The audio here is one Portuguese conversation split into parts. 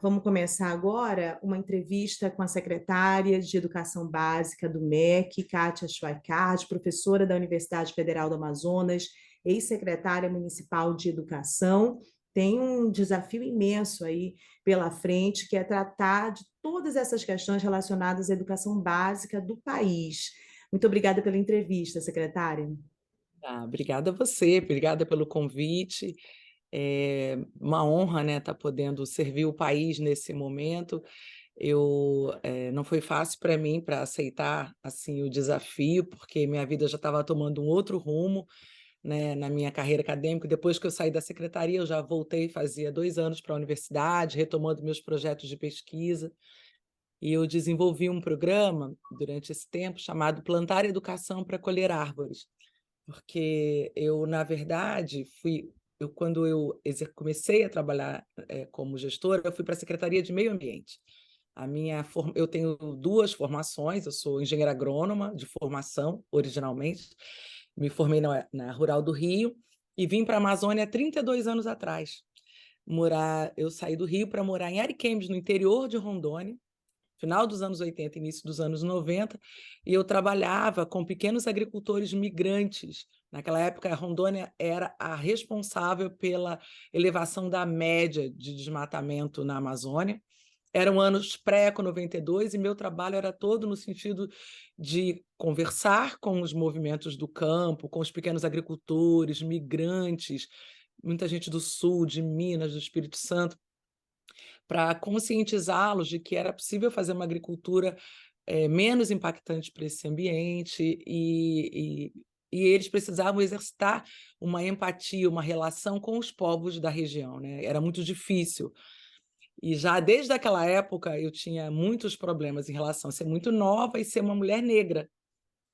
Vamos começar agora uma entrevista com a secretária de Educação Básica do MEC, Kátia Schweikart, professora da Universidade Federal do Amazonas, ex-secretária municipal de Educação. Tem um desafio imenso aí pela frente, que é tratar de todas essas questões relacionadas à educação básica do país. Muito obrigada pela entrevista, secretária. Obrigada a você, obrigada pelo convite. É uma honra, né, estar podendo servir o país nesse momento. Não foi fácil para mim para aceitar assim o desafio, porque minha vida já estava tomando um outro rumo, né, na minha carreira acadêmica. Depois que eu saí da secretaria, eu já voltei, fazia 2 anos para a universidade, retomando meus projetos de pesquisa. E eu desenvolvi um programa durante esse tempo chamado Plantar Educação para Colher Árvores. Porque eu, na verdade, quando comecei a trabalhar, como gestora, eu fui para a Secretaria de Meio Ambiente. Eu tenho 2 formações, eu sou engenheira agrônoma de formação, originalmente, me formei na Rural do Rio e vim para a Amazônia há 32 anos atrás. Eu saí do Rio para morar em Ariquemes, no interior de Rondônia, final dos anos 80, início dos anos 90, e eu trabalhava com pequenos agricultores migrantes. Naquela época, a Rondônia era a responsável pela elevação da média de desmatamento na Amazônia. Eram anos pré-Eco 92 e meu trabalho era todo no sentido de conversar com os movimentos do campo, com os pequenos agricultores, migrantes, muita gente do Sul, de Minas, do Espírito Santo, para conscientizá-los de que era possível fazer uma agricultura menos impactante para esse ambiente e eles precisavam exercitar uma empatia, uma relação com os povos da região, né? Era muito difícil. E já desde aquela época eu tinha muitos problemas em relação a ser muito nova e ser uma mulher negra.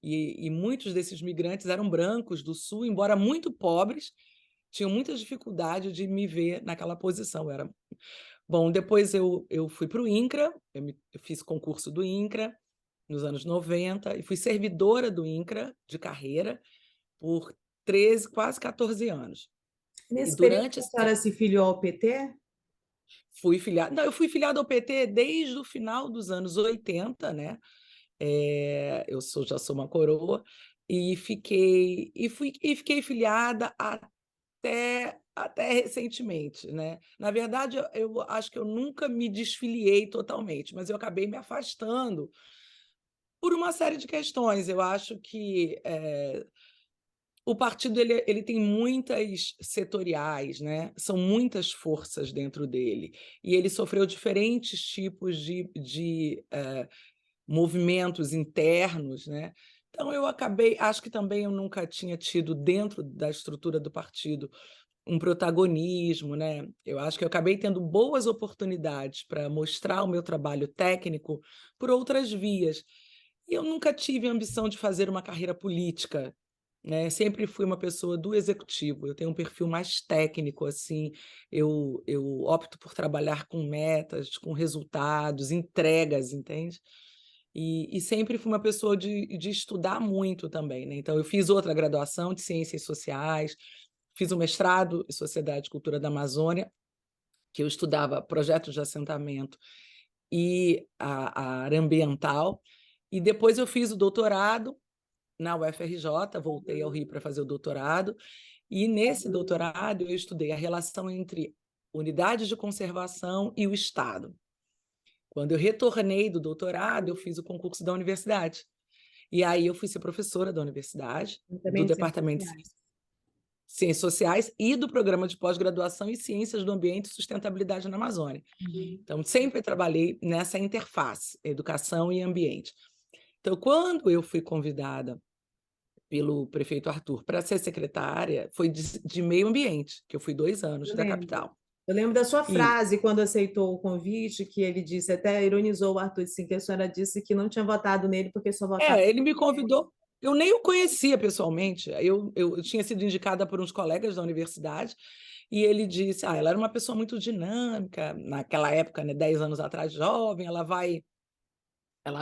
E muitos desses migrantes eram brancos do Sul, embora muito pobres, tinham muita dificuldade de me ver naquela posição. Bom, depois eu fui para o INCRA, eu fiz concurso do INCRA nos anos 90 e fui servidora do INCRA de carreira por 13, quase 14 anos. E Nesse período, durante a esse senhora tempo se filiou ao PT? eu fui filiada ao PT desde o final dos anos 80, né, já sou uma coroa, e fiquei filiada até recentemente, né. Na verdade, eu acho que eu nunca me desfiliei totalmente, mas eu acabei me afastando por uma série de questões. Eu acho que, o partido ele tem muitas setoriais, né, são muitas forças dentro dele, e ele sofreu diferentes tipos de movimentos internos, né. Então acho que também eu nunca tinha tido dentro da estrutura do partido um protagonismo, né. Eu acho que eu acabei tendo boas oportunidades para mostrar o meu trabalho técnico por outras vias. E eu nunca tive a ambição de fazer uma carreira política, né, sempre fui uma pessoa do executivo, eu tenho um perfil mais técnico, assim, eu opto por trabalhar com metas, com resultados, entregas, entende? E sempre fui uma pessoa de estudar muito também, né, então eu fiz outra graduação de Ciências Sociais, fiz um mestrado em Sociedade e Cultura da Amazônia, que eu estudava projetos de assentamento e a área ambiental, e depois eu fiz o doutorado na UFRJ, voltei ao Rio para fazer o doutorado, e nesse doutorado eu estudei a relação entre unidades de conservação e o Estado. Quando eu retornei do doutorado, eu fiz o concurso da universidade. E aí eu fui ser professora da universidade, do Também de ciências departamento de sociais. Ciências Sociais e do programa de pós-graduação em Ciências do Ambiente e Sustentabilidade na Amazônia. Uhum. Então, sempre trabalhei nessa interface, educação e ambiente. Então, quando eu fui convidada pelo prefeito Arthur para ser secretária, foi de meio ambiente, que eu fui 2 anos, Eu da lembro. capital. Eu lembro da sua E frase quando aceitou o convite, que ele disse, até ironizou o Arthur, assim, que a senhora disse que não tinha votado nele porque só votava. ele me convidou, eu nem o conhecia pessoalmente, eu tinha sido indicada por uns colegas da universidade, e ele disse: ela era uma pessoa muito dinâmica, naquela época, né, 10 anos atrás, jovem, ela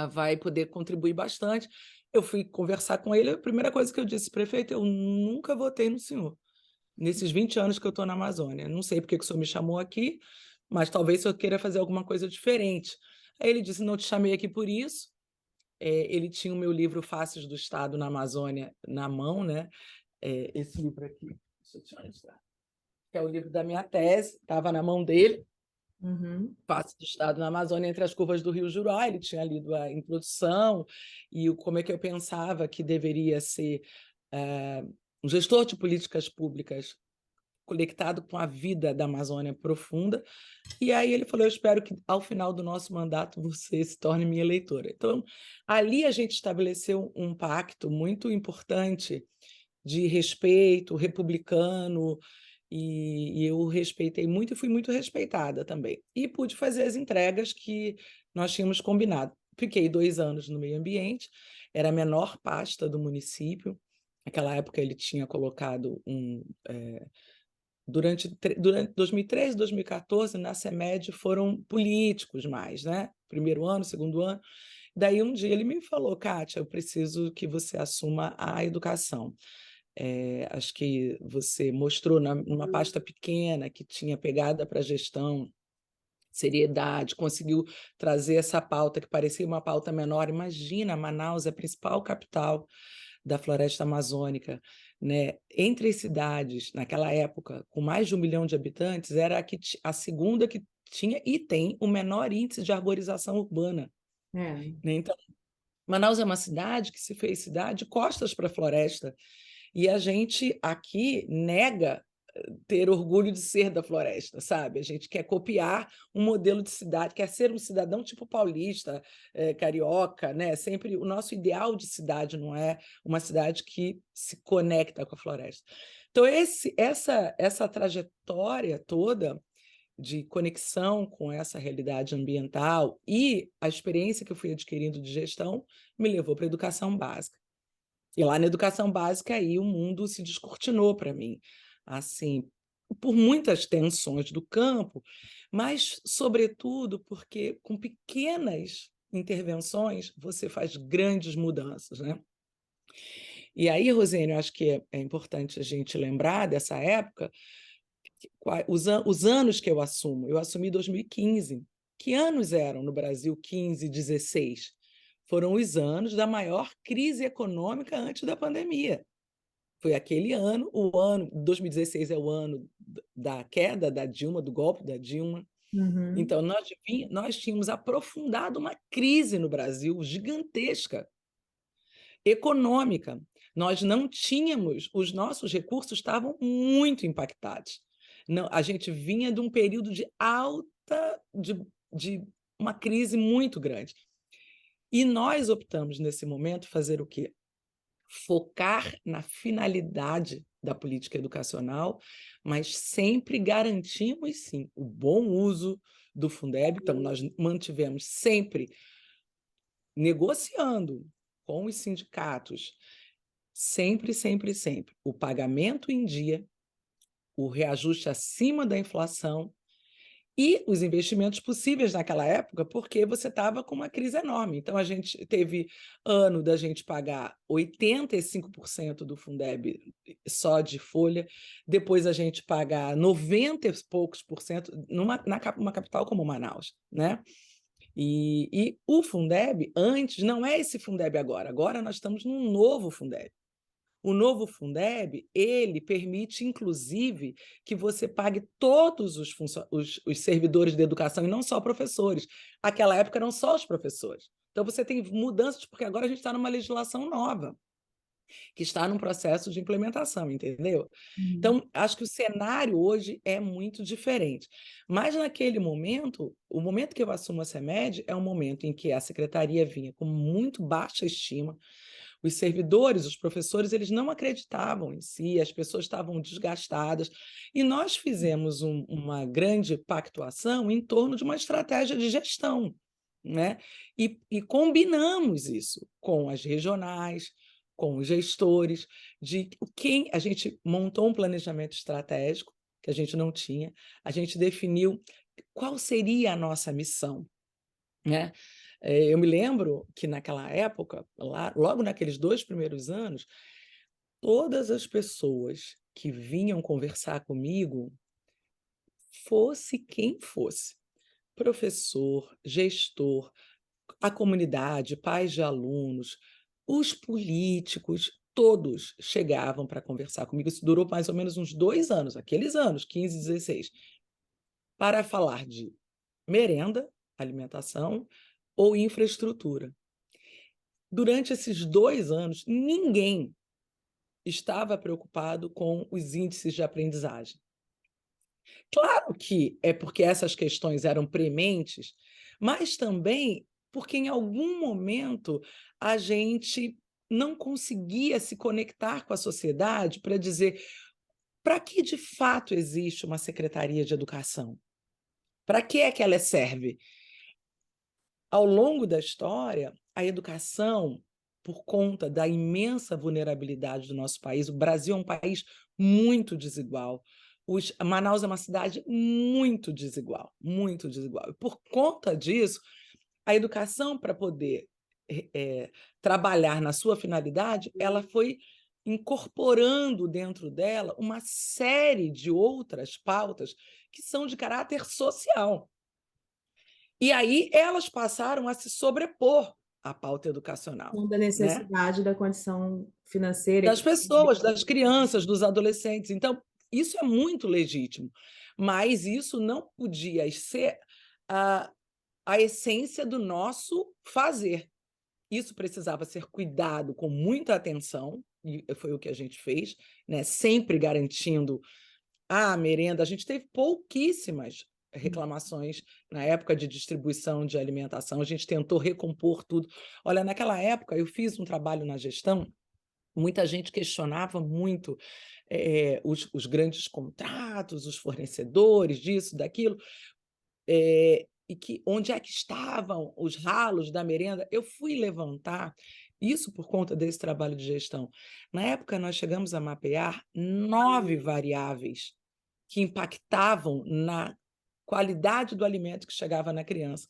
vai poder contribuir bastante. Eu fui conversar com ele, a primeira coisa que eu disse: "Prefeito, eu nunca votei no senhor, nesses 20 anos que eu estou na Amazônia. Não sei por que que o senhor me chamou aqui, mas talvez eu queira fazer alguma coisa diferente. Aí ele disse: "Não te chamei aqui por isso". Ele tinha o meu livro Faces do Estado na Amazônia na mão, né, esse livro aqui, deixa eu te mostrar, que é o livro da minha tese, estava na mão dele. Uhum. Face do Estado na Amazônia entre as curvas do rio Juruá, ele tinha lido a introdução e como é que eu pensava que deveria ser, um gestor de políticas públicas conectado com a vida da Amazônia profunda, e aí ele falou: "Eu espero que ao final do nosso mandato você se torne minha eleitora". Então, ali a gente estabeleceu um pacto muito importante de respeito republicano, e eu respeitei muito e fui muito respeitada também. E pude fazer as entregas que nós tínhamos combinado. Fiquei 2 anos no meio ambiente, era a menor pasta do município. Naquela época ele tinha colocado durante 2013 e 2014, na CEMED, foram políticos mais, né, primeiro ano, segundo ano. Daí um dia ele me falou: "Kátia, eu preciso que você assuma a educação. Acho que você mostrou numa pasta pequena que tinha pegada para a gestão, seriedade, conseguiu trazer essa pauta que parecia uma pauta menor. Imagina, Manaus é a principal capital da floresta amazônica, né? Entre as cidades, naquela época, com mais de 1 milhão de habitantes, era a segunda que tinha e tem o menor índice de arborização urbana, É. né? Então, Manaus é uma cidade que se fez cidade costas para a floresta, e a gente aqui nega ter orgulho de ser da floresta, sabe? A gente quer copiar um modelo de cidade, quer ser um cidadão tipo paulista, carioca, né? Sempre o nosso ideal de cidade não é uma cidade que se conecta com a floresta. Então, essa trajetória toda de conexão com essa realidade ambiental e a experiência que eu fui adquirindo de gestão me levou para a educação básica. E lá na educação básica, aí o mundo se descortinou para mim, assim, por muitas tensões do campo, mas, sobretudo, porque com pequenas intervenções você faz grandes mudanças, né. E aí, Rosane, eu acho que é importante a gente lembrar dessa época, os anos que eu assumi em 2015. Que anos eram no Brasil 15, 16? Foram os anos da maior crise econômica antes da pandemia. Foi aquele ano, o ano 2016 é o ano da queda da Dilma, do golpe da Dilma. Uhum. Então nós tínhamos aprofundado uma crise no Brasil gigantesca, econômica. Nós não tínhamos, os nossos recursos estavam muito impactados. Não, a gente vinha de um período de alta de uma crise muito grande. E nós optamos, nesse momento, fazer o quê? Focar na finalidade da política educacional, mas sempre garantimos, sim, o bom uso do Fundeb. Então, nós mantivemos sempre negociando com os sindicatos, sempre, sempre, sempre, o pagamento em dia, o reajuste acima da inflação e os investimentos possíveis naquela época, porque você estava com uma crise enorme. Então, a gente teve ano da gente pagar 85% do Fundeb só de folha, depois a gente pagar 90 e poucos por cento numa capital como Manaus, né? E o Fundeb, antes, não é esse Fundeb agora. Agora nós estamos num novo Fundeb. O novo Fundeb, ele permite, inclusive, que você pague todos os servidores de educação e não só professores. Aquela época eram só os professores. Então, você tem mudanças, porque agora a gente está numa legislação nova, que está num processo de implementação, entendeu? Uhum. Então, acho que o cenário hoje é muito diferente. Mas, naquele momento, o momento que eu assumo a CEMED é um momento em que a secretaria vinha com muito baixa estima, os servidores, os professores, eles não acreditavam em si, as pessoas estavam desgastadas, e nós fizemos uma grande pactuação em torno de uma estratégia de gestão, né? E combinamos isso com as regionais, com os gestores, de quem a gente montou um planejamento estratégico, que a gente não tinha, a gente definiu qual seria a nossa missão, né? Eu me lembro que naquela época, logo naqueles 2 primeiros anos, todas as pessoas que vinham conversar comigo fosse quem fosse, professor, gestor, a comunidade, pais de alunos, os políticos, todos chegavam para conversar comigo. Isso durou mais ou menos uns 2 anos, aqueles anos, 15, 16, para falar de merenda, alimentação ou infraestrutura. Durante esses 2 anos, ninguém estava preocupado com os índices de aprendizagem. Claro que é porque essas questões eram prementes, mas também porque em algum momento a gente não conseguia se conectar com a sociedade para dizer para que de fato existe uma secretaria de educação? Para que é que ela serve? Ao longo da história, a educação, por conta da imensa vulnerabilidade do nosso país, o Brasil é um país muito desigual. Manaus é uma cidade muito desigual, muito desigual. E por conta disso, a educação, para poder trabalhar na sua finalidade, ela foi incorporando dentro dela uma série de outras pautas que são de caráter social. E aí elas passaram a se sobrepor à pauta educacional, Da né? necessidade da condição financeira, Das econômica. pessoas, das crianças, dos adolescentes. Então, isso é muito legítimo, mas isso não podia ser a, a essência do nosso fazer. Isso precisava ser cuidado com muita atenção, e foi o que a gente fez, né? Sempre garantindo a merenda. A gente teve pouquíssimas reclamações na época de distribuição de alimentação, a gente tentou recompor tudo. Olha, naquela época eu fiz um trabalho na gestão, muita gente questionava muito os grandes contratos, os fornecedores, disso, daquilo, e que onde é que estavam os ralos da merenda. Eu fui levantar isso por conta desse trabalho de gestão. Na época, nós chegamos a mapear 9 variáveis que impactavam na qualidade do alimento que chegava na criança.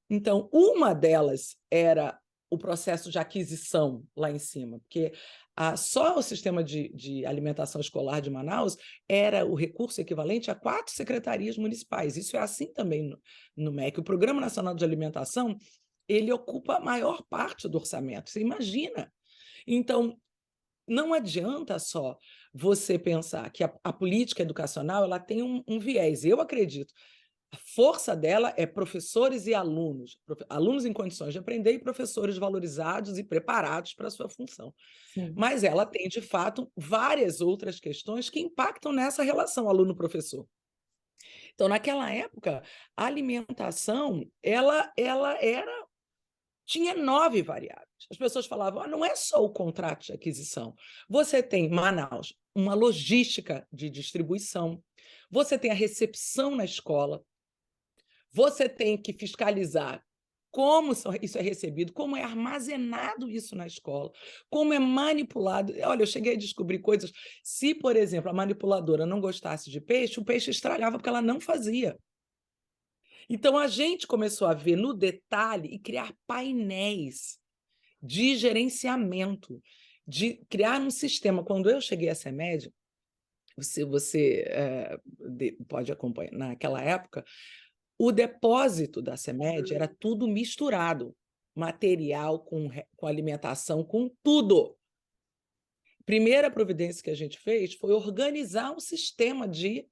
Então, uma delas era o processo de aquisição lá em cima, porque só o sistema de alimentação escolar de Manaus era o recurso equivalente a 4 secretarias municipais. Isso é assim também no MEC. O Programa Nacional de Alimentação, ele ocupa a maior parte do orçamento, você imagina. Então, não adianta só você pensar que a política educacional ela tem um viés. Eu acredito. A força dela é professores e alunos, alunos em condições de aprender e professores valorizados e preparados para a sua função. Sim. Mas ela tem, de fato, várias outras questões que impactam nessa relação aluno-professor. Então, naquela época, a alimentação ela tinha 9 variáveis. As pessoas falavam, não é só o contrato de aquisição. Você tem, Manaus, uma logística de distribuição, você tem a recepção na escola, você tem que fiscalizar como isso é recebido, como é armazenado isso na escola, como é manipulado. Olha, eu cheguei a descobrir coisas. Se, por exemplo, a manipuladora não gostasse de peixe, o peixe estragava porque ela não fazia. Então, a gente começou a ver no detalhe e criar painéis de gerenciamento, de criar um sistema. Quando eu cheguei à CEMED, você pode acompanhar, naquela época, o depósito da CEMED era tudo misturado, material com alimentação, com tudo. Primeira providência que a gente fez foi organizar um sistema de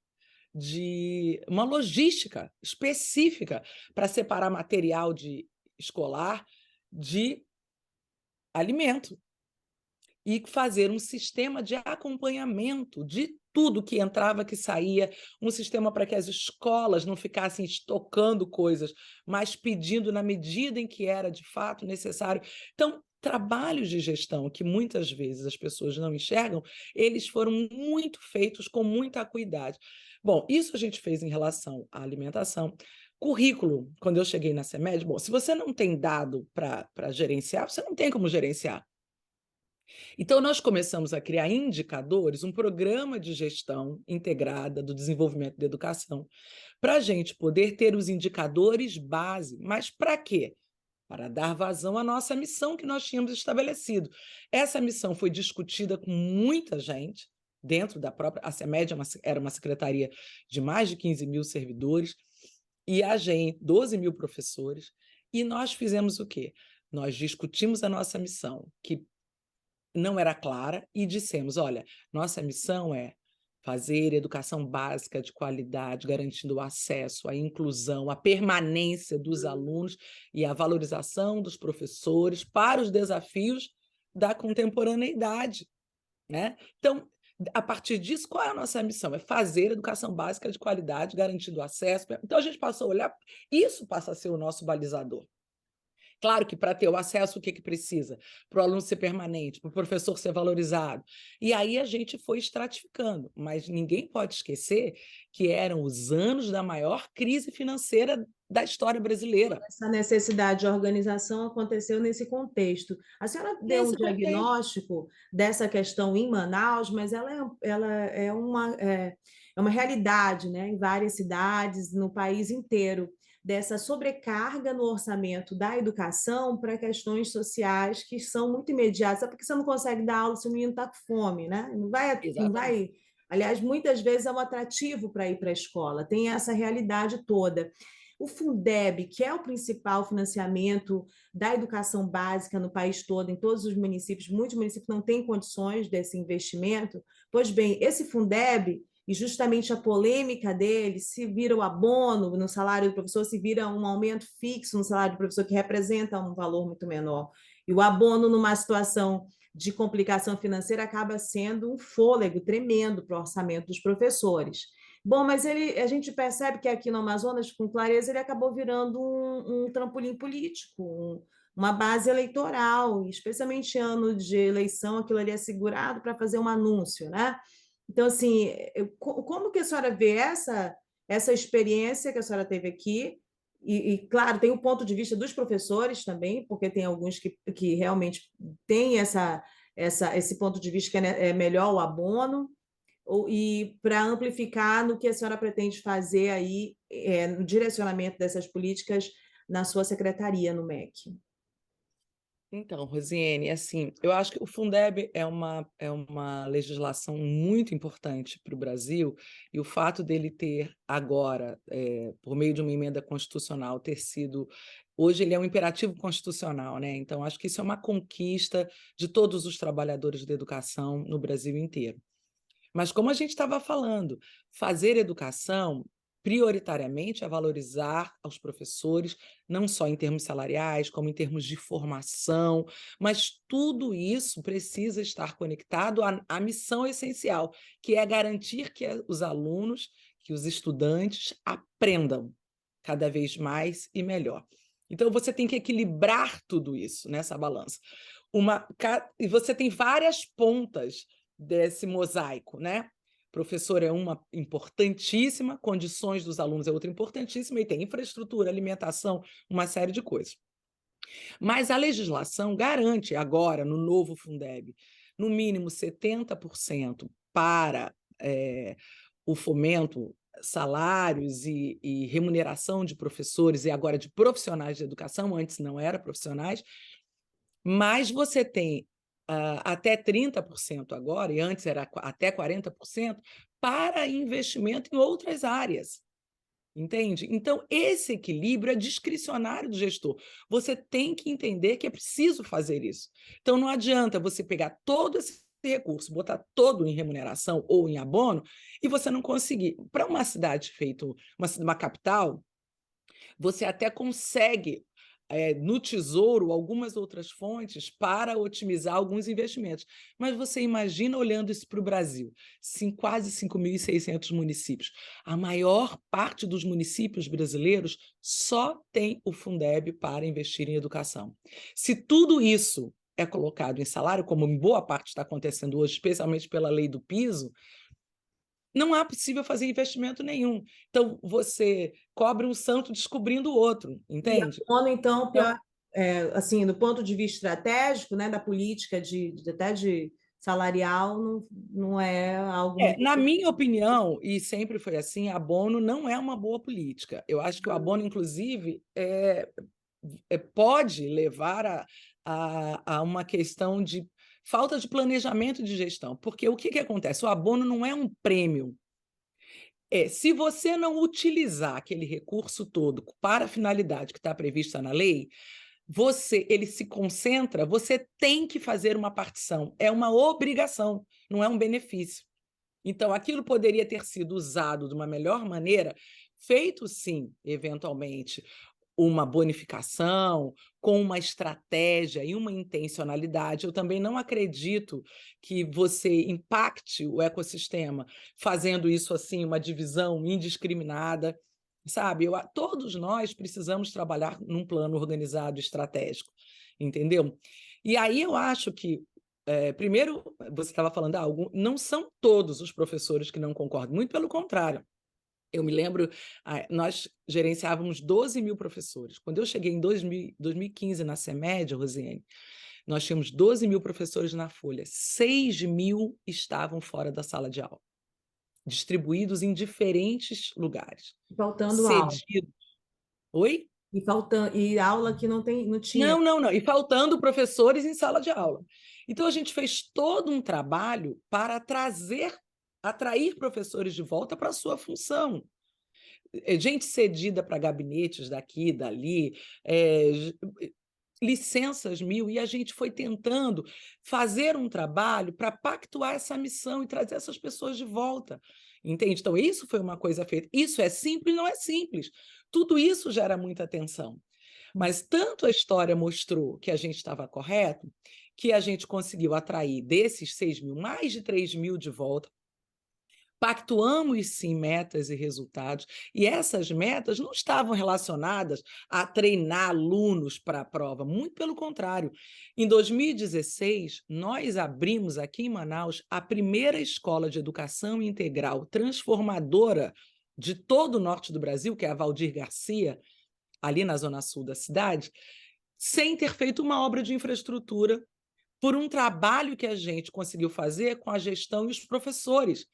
uma logística específica para separar material escolar de alimento e fazer um sistema de acompanhamento de tudo que entrava, que saía, um sistema para que as escolas não ficassem estocando coisas, mas pedindo na medida em que era de fato necessário. Então, trabalhos de gestão que muitas vezes as pessoas não enxergam, eles foram muito feitos com muita acuidade. Bom, isso a gente fez em relação à alimentação. Currículo, quando eu cheguei na CEMED, bom, se você não tem dado para gerenciar, você não tem como gerenciar. Então, nós começamos a criar indicadores, um programa de gestão integrada do desenvolvimento da educação, para a gente poder ter os indicadores base. Mas para quê? Para dar vazão à nossa missão que nós tínhamos estabelecido. Essa missão foi discutida com muita gente, dentro da própria... A CEMED era uma secretaria de mais de 15 mil servidores, e a gente, 12 mil professores, e nós fizemos o quê? Nós discutimos a nossa missão, que não era clara, e dissemos, olha, nossa missão é fazer educação básica de qualidade, garantindo o acesso, a inclusão, a permanência dos alunos e a valorização dos professores para os desafios da contemporaneidade, né? Então, a partir disso, qual é a nossa missão? É fazer educação básica de qualidade, garantindo o acesso. Então, a gente passou a olhar, isso passa a ser o nosso balizador. Claro que para ter o acesso, o que precisa? Para o aluno ser permanente, para o professor ser valorizado. E aí a gente foi estratificando, mas ninguém pode esquecer que eram os anos da maior crise financeira da história brasileira. Essa necessidade de organização aconteceu nesse contexto. A senhora deu um diagnóstico dessa questão em Manaus, mas ela é uma realidade, né, em várias cidades, no país inteiro, dessa sobrecarga no orçamento da educação para questões sociais que são muito imediatas. Sabe por que você não consegue dar aula se o menino está com fome, né? Não vai. Aliás, muitas vezes é um atrativo para ir para a escola, tem essa realidade toda. O Fundeb, que é o principal financiamento da educação básica no país todo, em todos os municípios, muitos municípios não têm condições desse investimento. Pois bem, esse Fundeb, e justamente a polêmica dele, se vira o abono no salário do professor, se vira um aumento fixo no salário do professor, que representa um valor muito menor. E o abono, numa situação de complicação financeira, acaba sendo um fôlego tremendo para o orçamento dos professores. Bom, mas a gente percebe que aqui no Amazonas, com clareza, ele acabou virando um trampolim político, uma base eleitoral, especialmente em ano de eleição, aquilo ali é segurado para fazer um anúncio, né? Então, assim, como que a senhora vê essa experiência que a senhora teve aqui? Claro, tem o ponto de vista dos professores também, porque tem alguns que realmente têm esse ponto de vista que é melhor o abono, e para amplificar no que a senhora pretende fazer aí, no direcionamento dessas políticas na sua secretaria no MEC. Então, Rosiane, assim, eu acho que o Fundeb é uma legislação muito importante para o Brasil, e o fato dele ter agora, por meio de uma emenda constitucional, ter sido... Hoje ele é um imperativo constitucional, né? Então, acho que isso é uma conquista de todos os trabalhadores da educação no Brasil inteiro. Mas, como a gente estava falando, fazer educação prioritariamente é valorizar aos professores, não só em termos salariais, como em termos de formação, mas tudo isso precisa estar conectado à missão essencial, que é garantir que os alunos, que os estudantes aprendam cada vez mais e melhor. Então, você tem que equilibrar tudo isso nessa balança. E você tem várias pontas desse mosaico, né? Professor é uma importantíssima, condições dos alunos é outra importantíssima, e tem infraestrutura, alimentação, uma série de coisas. Mas a legislação garante agora, no novo Fundeb, no mínimo 70% para o fomento, salários e remuneração de professores, e agora de profissionais de educação, antes não era profissionais, mas você tem até 30% agora, e antes era até 40%, para investimento em outras áreas, entende? Então, esse equilíbrio é discricionário do gestor. Você tem que entender que é preciso fazer isso. Então, não adianta você pegar todo esse recurso, botar todo em remuneração ou em abono, e você não conseguir. Para uma cidade feita, uma capital, você até consegue no Tesouro algumas outras fontes para otimizar alguns investimentos. Mas você imagina olhando isso para o Brasil, quase 5.600 municípios. A maior parte dos municípios brasileiros só tem o Fundeb para investir em educação. Se tudo isso é colocado em salário, como em boa parte está acontecendo hoje, especialmente pela lei do piso, não há possível fazer investimento nenhum. Então, você cobre um santo descobrindo o outro, E a entende? ONU, então, pior, assim, do ponto de vista estratégico, né, da política até de salarial, não é algo muito... Na minha opinião, e sempre foi assim, abono não é uma boa política. Eu acho que o abono, inclusive, pode levar a uma questão de falta de planejamento de gestão, porque o que que acontece? O abono não é um prêmio. Se você não utilizar aquele recurso todo para a finalidade que está prevista na lei, ele se concentra, você tem que fazer uma partição, é uma obrigação, não é um benefício. Então, aquilo poderia ter sido usado de uma melhor maneira, feito sim, eventualmente, uma bonificação, com uma estratégia e uma intencionalidade. Eu também não acredito que você impacte o ecossistema fazendo isso assim, uma divisão indiscriminada, sabe? Todos nós precisamos trabalhar num plano organizado estratégico, entendeu? E aí eu acho que primeiro, você estava falando, não são todos os professores que não concordam, muito pelo contrário. Eu me lembro, nós gerenciávamos 12.000 professores. Quando eu cheguei em 2015 na CEMED, Rosiane, nós tínhamos 12.000 professores na folha, 6.000 estavam fora da sala de aula, distribuídos em diferentes lugares. Faltando aula. Cedidos. Oi? E aula que não tinha. Não. E faltando professores em sala de aula. Então, a gente fez todo um trabalho para atrair professores de volta para a sua função. Gente cedida para gabinetes daqui, dali, licenças mil, e a gente foi tentando fazer um trabalho para pactuar essa missão e trazer essas pessoas de volta. Entende? Então, isso foi uma coisa feita. Isso é simples? Não é simples. Tudo isso gera muita atenção. Mas tanto a história mostrou que a gente estava correto, que a gente conseguiu atrair desses 6.000, mais de 3.000 de volta, pactuamos sim metas e resultados, e essas metas não estavam relacionadas a treinar alunos para a prova, muito pelo contrário. Em 2016, nós abrimos aqui em Manaus a primeira escola de educação integral transformadora de todo o norte do Brasil, que é a Valdir Garcia, ali na zona sul da cidade, sem ter feito uma obra de infraestrutura, por um trabalho que a gente conseguiu fazer com a gestão e os professores.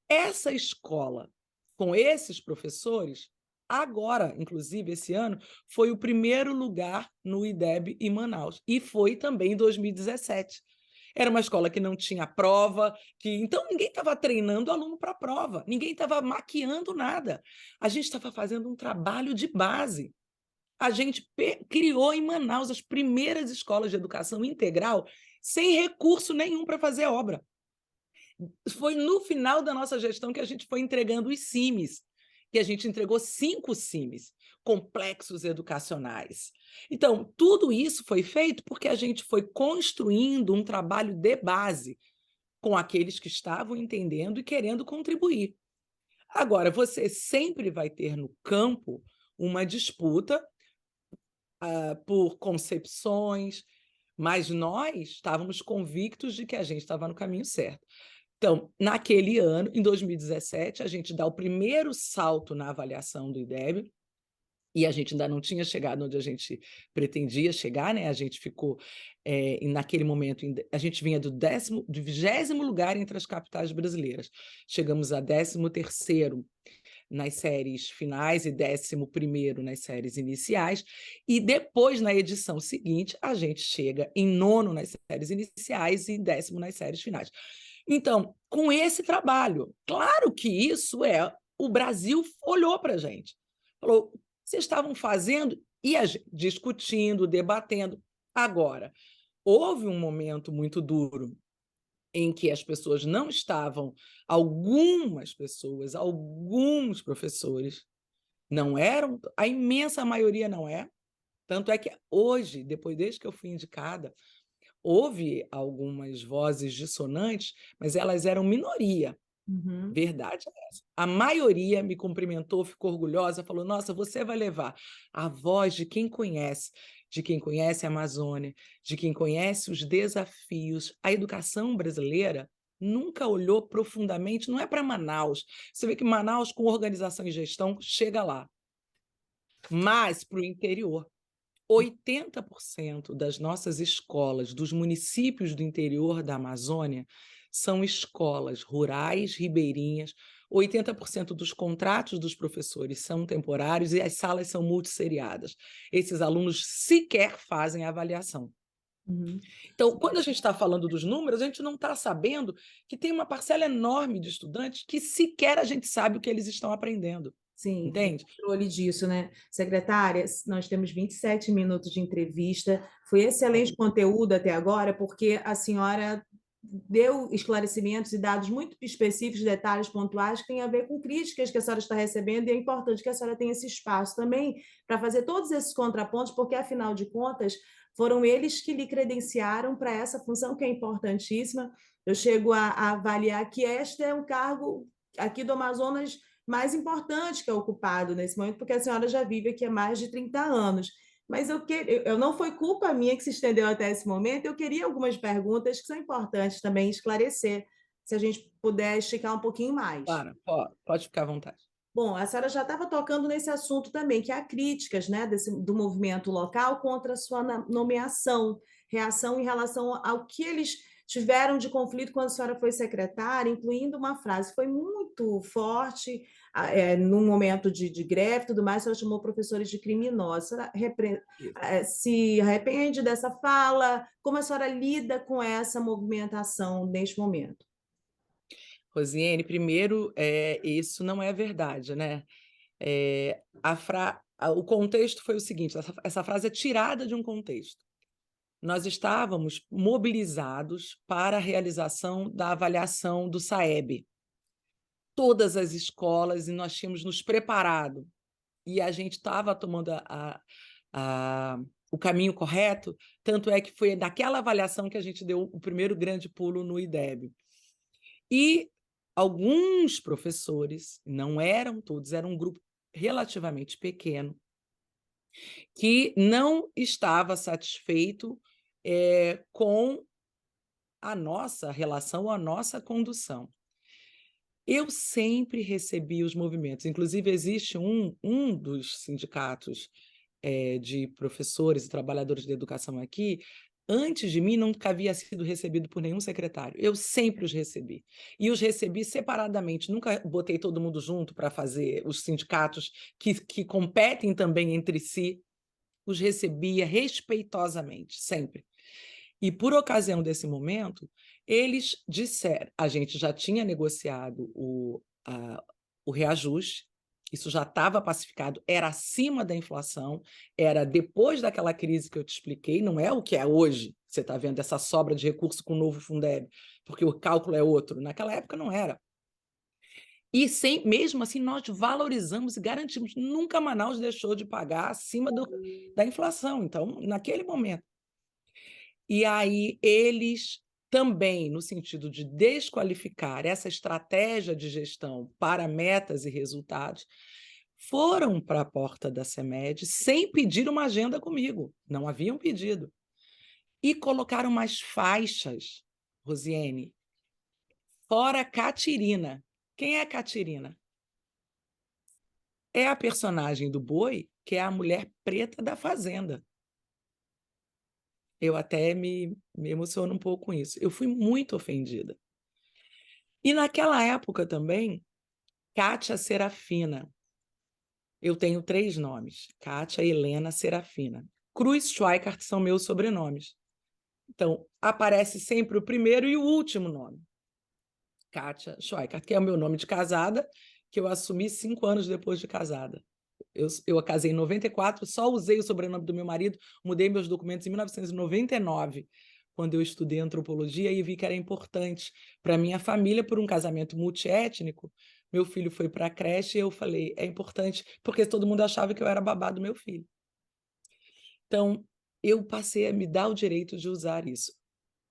Essa escola, com esses professores, agora, inclusive esse ano, foi o primeiro lugar no IDEB em Manaus, e foi também em 2017. Era uma escola que não tinha prova, então ninguém estava treinando aluno para a prova, ninguém estava maquiando nada. A gente estava fazendo um trabalho de base. A gente criou em Manaus as primeiras escolas de educação integral sem recurso nenhum para fazer obra. Foi no final da nossa gestão que a gente foi entregando os CIMs, que a gente entregou 5 CIMs, complexos educacionais. Então, tudo isso foi feito porque a gente foi construindo um trabalho de base com aqueles que estavam entendendo e querendo contribuir. Agora, você sempre vai ter no campo uma disputa por concepções, mas nós estávamos convictos de que a gente estava no caminho certo. Então, naquele ano, em 2017, a gente dá o primeiro salto na avaliação do IDEB, e a gente ainda não tinha chegado onde a gente pretendia chegar, né? A gente ficou, naquele momento, a gente vinha do 20º lugar entre as capitais brasileiras. Chegamos a 13º nas séries finais e 11º nas séries iniciais, e depois, na edição seguinte, a gente chega em 9º nas séries iniciais e 10º nas séries finais. Então, com esse trabalho, claro que isso o Brasil olhou para a gente, falou, vocês estavam fazendo, e a gente discutindo, debatendo. Agora, houve um momento muito duro em que as pessoas não estavam, alguns professores, não eram, a imensa maioria não é, tanto é que hoje, desde que eu fui indicada, houve algumas vozes dissonantes, mas elas eram minoria. Verdade é essa. A maioria me cumprimentou, ficou orgulhosa, falou, nossa, você vai levar a voz de quem conhece a Amazônia, de quem conhece os desafios. A educação brasileira nunca olhou profundamente, não é para Manaus. Você vê que Manaus, com organização e gestão, chega lá. Mas para o interior. 80% das nossas escolas dos municípios do interior da Amazônia são escolas rurais, ribeirinhas. 80% dos contratos dos professores são temporários e as salas são multisseriadas. Esses alunos sequer fazem avaliação. Uhum. Então, quando a gente está falando dos números, a gente não está sabendo que tem uma parcela enorme de estudantes que sequer a gente sabe o que eles estão aprendendo, Sim, o entende? controle disso, né? Secretária, nós temos 27 minutos de entrevista. Foi excelente conteúdo até agora, porque a senhora deu esclarecimentos e dados muito específicos, detalhes pontuais, que têm a ver com críticas que a senhora está recebendo, e é importante que a senhora tenha esse espaço também para fazer todos esses contrapontos, porque, afinal de contas, foram eles que lhe credenciaram para essa função que é importantíssima. Eu chego a avaliar que este é um cargo aqui do Amazonas mais importante que é ocupado nesse momento, porque a senhora já vive aqui há mais de 30 anos. Mas eu não foi culpa minha que se estendeu até esse momento, eu queria algumas perguntas que são importantes também esclarecer, se a gente puder esticar um pouquinho mais. Claro, pode ficar à vontade. Bom, a senhora já estava tocando nesse assunto também, que há críticas, né, do movimento local contra a sua nomeação, reação em relação ao que eles tiveram de conflito quando a senhora foi secretária, incluindo uma frase que foi muito forte, num momento de greve e tudo mais, a senhora chamou professores de criminosos. A senhora se arrepende dessa fala? Como a senhora lida com essa movimentação neste momento? Rosiane, primeiro, isso não é verdade, né? O contexto foi o seguinte: essa frase é tirada de um contexto. Nós estávamos mobilizados para a realização da avaliação do SAEB. Todas as escolas, e nós tínhamos nos preparado, e a gente estava tomando o caminho correto, tanto é que foi naquela avaliação que a gente deu o primeiro grande pulo no IDEB. E alguns professores, não eram todos, era um grupo relativamente pequeno, que não estava satisfeito com a nossa relação, a nossa condução. Eu sempre recebi os movimentos, inclusive existe um dos sindicatos de professores e trabalhadores de educação aqui, antes de mim nunca havia sido recebido por nenhum secretário. Eu sempre os recebi. E os recebi separadamente, nunca botei todo mundo junto para fazer os sindicatos que competem também entre si, os recebia respeitosamente, sempre. E por ocasião desse momento, eles disseram, a gente já tinha negociado o reajuste, isso já estava pacificado, era acima da inflação, era depois daquela crise que eu te expliquei, não é o que é hoje, você está vendo essa sobra de recurso com o novo Fundeb, porque o cálculo é outro, naquela época não era. E mesmo assim nós valorizamos e garantimos, nunca Manaus deixou de pagar acima da inflação, então naquele momento. E aí eles também, no sentido de desqualificar essa estratégia de gestão para metas e resultados, foram para a porta da CEMED sem pedir uma agenda comigo, não haviam pedido. E colocaram umas faixas, Rosiane, fora Catirina. Quem é Catirina? É a personagem do Boi, que é a mulher preta da fazenda. Eu até me emociono um pouco com isso. Eu fui muito ofendida. E naquela época também, Kátia Serafina. Eu tenho 3 nomes: Kátia, Helena, Serafina. Cruz, Schweikart são meus sobrenomes. Então, aparece sempre o primeiro e o último nome. Kátia Schweikart, que é o meu nome de casada, que eu assumi 5 anos depois de casada. Eu casei em 94, só usei o sobrenome do meu marido, mudei meus documentos em 1999, quando eu estudei antropologia e vi que era importante para minha família, por um casamento multiétnico. Meu filho foi para a creche e eu falei, é importante, porque todo mundo achava que eu era babá do meu filho. Então, eu passei a me dar o direito de usar isso.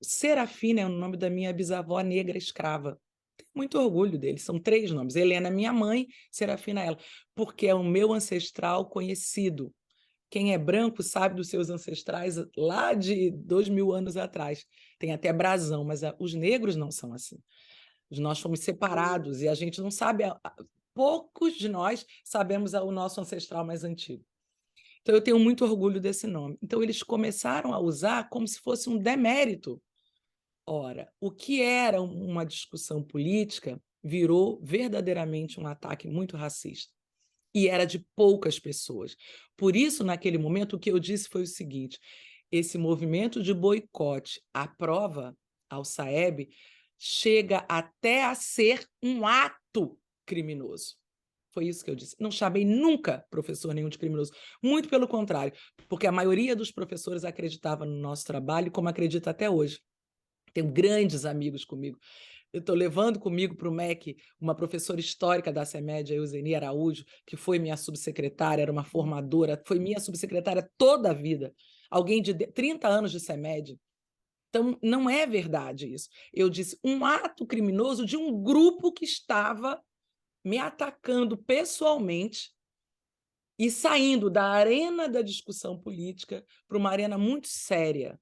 Serafina é o nome da minha bisavó negra escrava. Tenho muito orgulho dele, são 3 nomes. Helena, minha mãe, Serafina, ela, porque é o meu ancestral conhecido. Quem é branco sabe dos seus ancestrais lá de 2000 anos atrás. Tem até brasão, mas os negros não são assim. Nós fomos separados e a gente não sabe, poucos de nós sabemos o nosso ancestral mais antigo. Então, eu tenho muito orgulho desse nome. Então, eles começaram a usar como se fosse um demérito. Ora, o que era uma discussão política virou verdadeiramente um ataque muito racista. E era de poucas pessoas. Por isso, naquele momento, o que eu disse foi o seguinte: esse movimento de boicote à prova, ao SAEB, chega até a ser um ato criminoso. Foi isso que eu disse. Não chamei nunca professor nenhum de criminoso. Muito pelo contrário, porque a maioria dos professores acreditava no nosso trabalho, como acredita até hoje. Tenho grandes amigos comigo. Eu estou levando comigo para o MEC uma professora histórica da CEMED, a Euseni Araújo, que foi minha subsecretária, era uma formadora, foi minha subsecretária toda a vida. Alguém de 30 anos de CEMED. Então, não é verdade isso. Eu disse um ato criminoso de um grupo que estava me atacando pessoalmente e saindo da arena da discussão política para uma arena muito séria.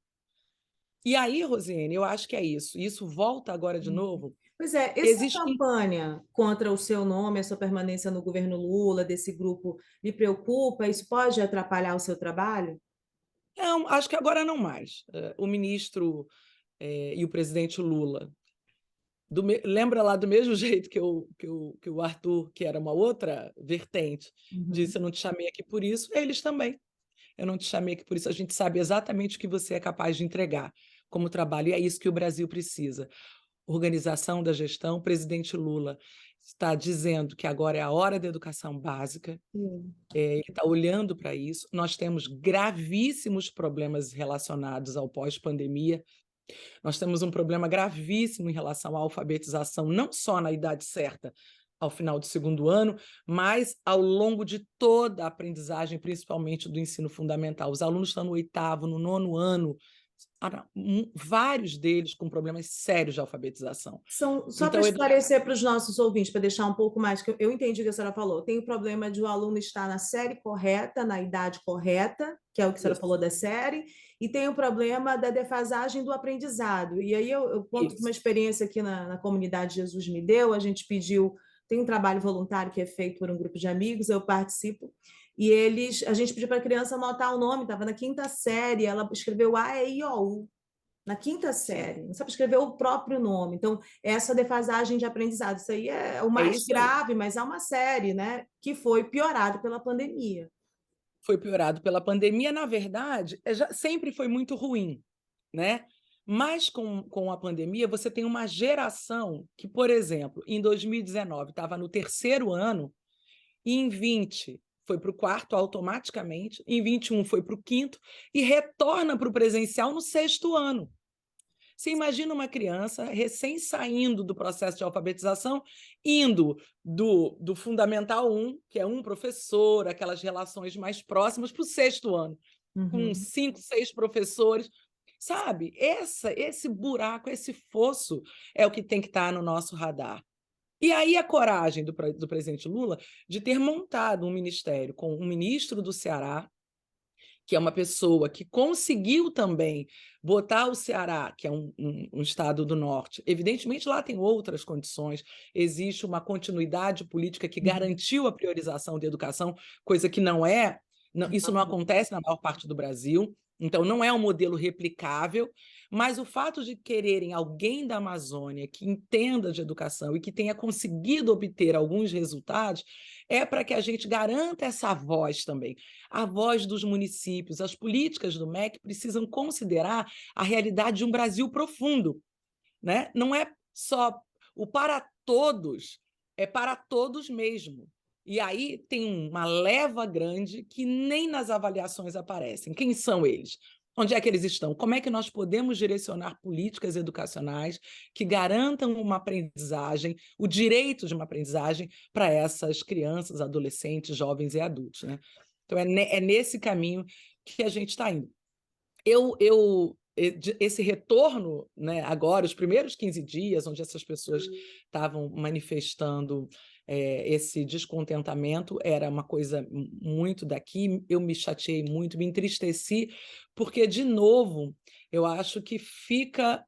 E aí, Rosiane, eu acho que é isso. Isso volta agora de novo. Pois é, essa Existe. campanha contra o seu nome, a sua permanência no governo Lula, desse grupo, lhe preocupa? Isso pode atrapalhar o seu trabalho? Não, acho que agora não mais. O ministro e o presidente Lula. Lembra lá do mesmo jeito que o Arthur, que era uma outra vertente, Uhum. disse: eu não te chamei aqui por isso, eles também. Eu não te chamei aqui por isso, a gente sabe exatamente o que você é capaz de entregar como trabalho, e é isso que o Brasil precisa. Organização da gestão, o presidente Lula está dizendo que agora é a hora da educação básica, ele está olhando para isso. Nós temos gravíssimos problemas relacionados ao pós-pandemia, nós temos um problema gravíssimo em relação à alfabetização, não só na idade certa, ao final do segundo ano, mas ao longo de toda a aprendizagem, principalmente do ensino fundamental. Os alunos estão no 8º, no 9º ano, vários deles com problemas sérios de alfabetização. Só para Então, esclarecer para os nossos ouvintes, para deixar um pouco mais, que eu entendi o que a senhora falou. Tem o problema de o aluno estar na série correta, na idade correta, que é o que a senhora isso, falou da série, e tem o problema da defasagem do aprendizado. E aí eu conto uma isso. experiência aqui na comunidade Jesus me deu, a gente pediu, tem um trabalho voluntário que é feito por um grupo de amigos, eu participo, e a gente pediu para a criança anotar o nome, estava na 5ª série, ela escreveu A, E, I, O, U na 5ª série, não sabe escrever o próprio nome. Então, essa defasagem de aprendizado, isso aí é o É mais isso aí. grave, mas há uma série, né, que foi piorada pela pandemia. Foi piorado pela pandemia. Na verdade, sempre foi muito ruim, né? Mas com a pandemia, você tem uma geração que, por exemplo, em 2019 estava no 3º ano, e em 20 foi para o 4º automaticamente, em 21 foi para o 5º e retorna para o presencial no 6º ano. Você imagina uma criança recém saindo do processo de alfabetização, indo do Fundamental 1, que é um professor, aquelas relações mais próximas, para o 6º ano, com Uhum. 5, 6 professores. Sabe, esse buraco, esse fosso é o que tem que estar no nosso radar. E aí a coragem do presidente Lula de ter montado um ministério com um ministro do Ceará, que é uma pessoa que conseguiu também botar o Ceará, que é um estado do norte, evidentemente lá tem outras condições, existe uma continuidade política que Uhum. garantiu a priorização da educação, coisa que isso não acontece na maior parte do Brasil, então não é um modelo replicável, mas o fato de quererem alguém da Amazônia que entenda de educação e que tenha conseguido obter alguns resultados, é para que a gente garanta essa voz também, a voz dos municípios. As políticas do MEC precisam considerar a realidade de um Brasil profundo, né? Não é só o para todos, é para todos mesmo. E aí tem uma leva grande que nem nas avaliações aparecem. Quem são eles? Onde é que eles estão? Como é que nós podemos direcionar políticas educacionais que garantam uma aprendizagem, o direito de uma aprendizagem para essas crianças, adolescentes, jovens e adultos, né? Então, é nesse caminho que a gente está indo. Esse retorno, né, agora, os primeiros 15 dias, onde essas pessoas estavam manifestando esse descontentamento, era uma coisa muito daqui, eu me chateei muito, me entristeci, porque, de novo, eu acho que fica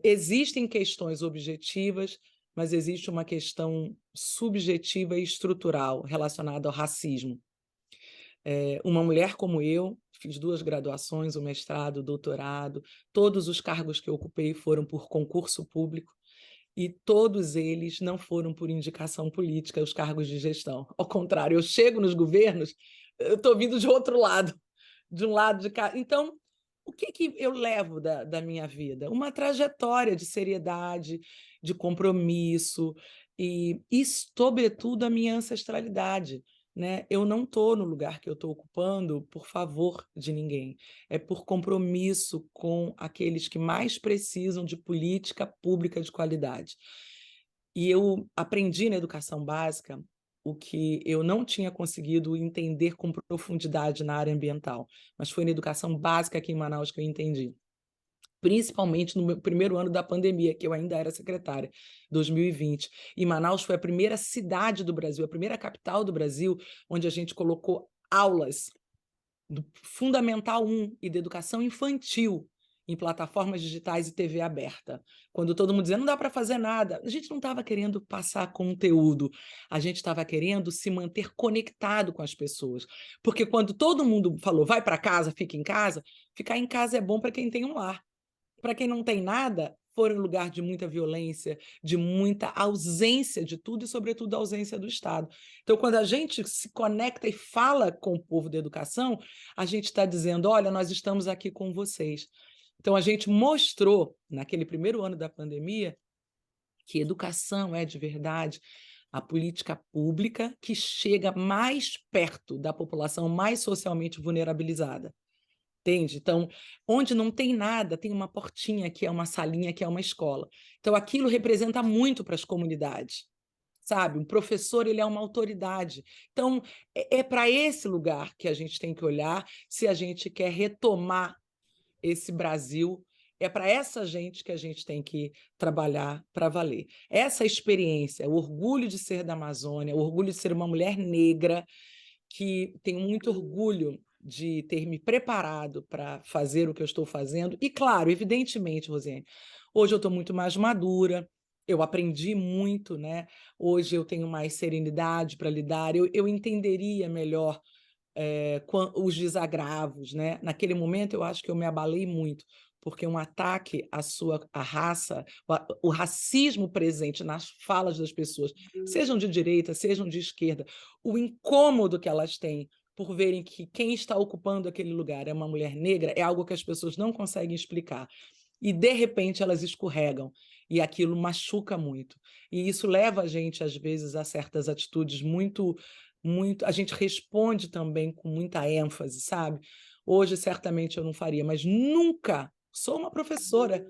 existem questões objetivas, mas existe uma questão subjetiva e estrutural relacionada ao racismo. Uma mulher como eu, fiz 2 graduações, o mestrado, o doutorado, todos os cargos que eu ocupei foram por concurso público e todos eles não foram por indicação política, os cargos de gestão. Ao contrário, eu chego nos governos, eu estou vindo de outro lado, de um lado de cá. Então, o que que eu levo da minha vida? Uma trajetória de seriedade, de compromisso e sobretudo, a minha ancestralidade, né. Eu não estou no lugar que eu estou ocupando por favor de ninguém, é por compromisso com aqueles que mais precisam de política pública de qualidade. E eu aprendi na educação básica o que eu não tinha conseguido entender com profundidade na área ambiental, mas foi na educação básica aqui em Manaus que eu entendi. Principalmente no meu primeiro ano da pandemia, que eu ainda era secretária, 2020. E Manaus foi a primeira cidade do Brasil, a primeira capital do Brasil, onde a gente colocou aulas do Fundamental 1 e da educação infantil em plataformas digitais e TV aberta. Quando todo mundo dizia: "Não dá para fazer nada", a gente não estava querendo passar conteúdo, a gente estava querendo se manter conectado com as pessoas. Porque quando todo mundo falou: "Vai para casa, fica em casa", ficar em casa é bom para quem tem um lar. Para quem não tem nada, for um lugar de muita violência, de muita ausência de tudo e, sobretudo, a ausência do Estado. Então, quando a gente se conecta e fala com o povo da educação, a gente está dizendo: "Olha, nós estamos aqui com vocês". Então, a gente mostrou, naquele primeiro ano da pandemia, que educação é, de verdade, a política pública que chega mais perto da população mais socialmente vulnerabilizada. Entende? Então, onde não tem nada, tem uma portinha que é uma salinha, que é uma escola. Então aquilo representa muito para as comunidades, sabe? Um professor, ele é uma autoridade. Então, é para esse lugar que a gente tem que olhar se a gente quer retomar esse Brasil, é para essa gente que a gente tem que trabalhar para valer. Essa experiência, o orgulho de ser da Amazônia, o orgulho de ser uma mulher negra, que tenho muito orgulho de ter me preparado para fazer o que eu estou fazendo. E, claro, evidentemente, Rosiane, hoje eu estou muito mais madura, eu aprendi muito, né? Hoje eu tenho mais serenidade para lidar, eu entenderia melhor os desagravos, né? Naquele momento, eu acho que eu me abalei muito, porque um ataque à raça, o racismo presente nas falas das pessoas, sejam de direita, sejam de esquerda, o incômodo que elas têm por verem que quem está ocupando aquele lugar é uma mulher negra, é algo que as pessoas não conseguem explicar. E, de repente, elas escorregam, e aquilo machuca muito. E isso leva a gente, às vezes, a certas atitudes muito, a gente responde também com muita ênfase, sabe? Hoje, certamente, eu não faria, mas nunca, sou uma professora,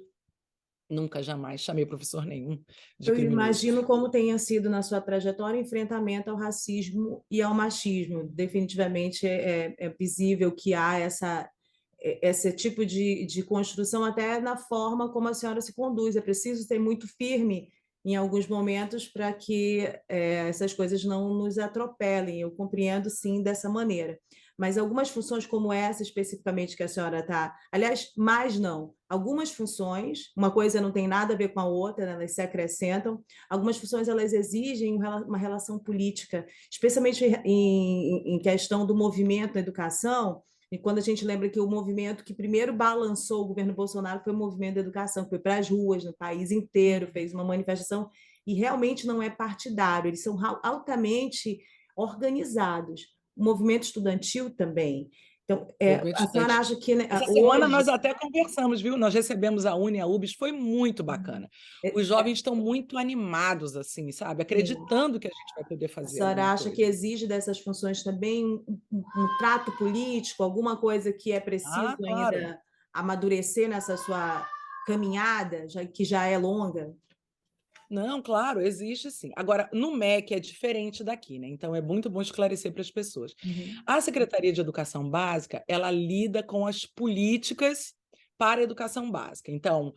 nunca, jamais chamei professor nenhum de Eu criminoso. imagino como tenha sido na sua trajetória o enfrentamento ao racismo e ao machismo. Definitivamente é visível que há esse tipo de construção até na forma como a senhora se conduz. É preciso ser muito firme em alguns momentos para que essas coisas não nos atropelem. Eu compreendo, sim, dessa maneira. Mas algumas funções como essa, especificamente, que a senhora está... Aliás, mais não. Algumas funções, uma coisa não tem nada a ver com a outra, né? Elas se acrescentam. Algumas funções, elas exigem uma relação política, especialmente em questão do movimento na educação. E quando a gente lembra que o movimento que primeiro balançou o governo Bolsonaro foi o movimento da educação, que foi para as ruas no país inteiro, fez uma manifestação, e realmente não é partidário, eles são altamente organizados. O movimento estudantil também. Então, Movimento a senhora estudante. acha que, né, Essa semana hoje... nós até conversamos, viu? Nós recebemos a UNE, a UBS, foi muito bacana. Os jovens estão muito animados, assim, sabe? Sim. Acreditando que a gente vai poder A fazer senhora alguma acha que coisa. exige dessas funções também um trato político, alguma coisa que é preciso Ah, claro. ainda amadurecer nessa sua caminhada, que já é longa? Não, claro, existe sim. Agora, no MEC é diferente daqui, né? Então é muito bom esclarecer para as pessoas. Uhum. A Secretaria de Educação Básica, ela lida com as políticas para a educação básica. Então,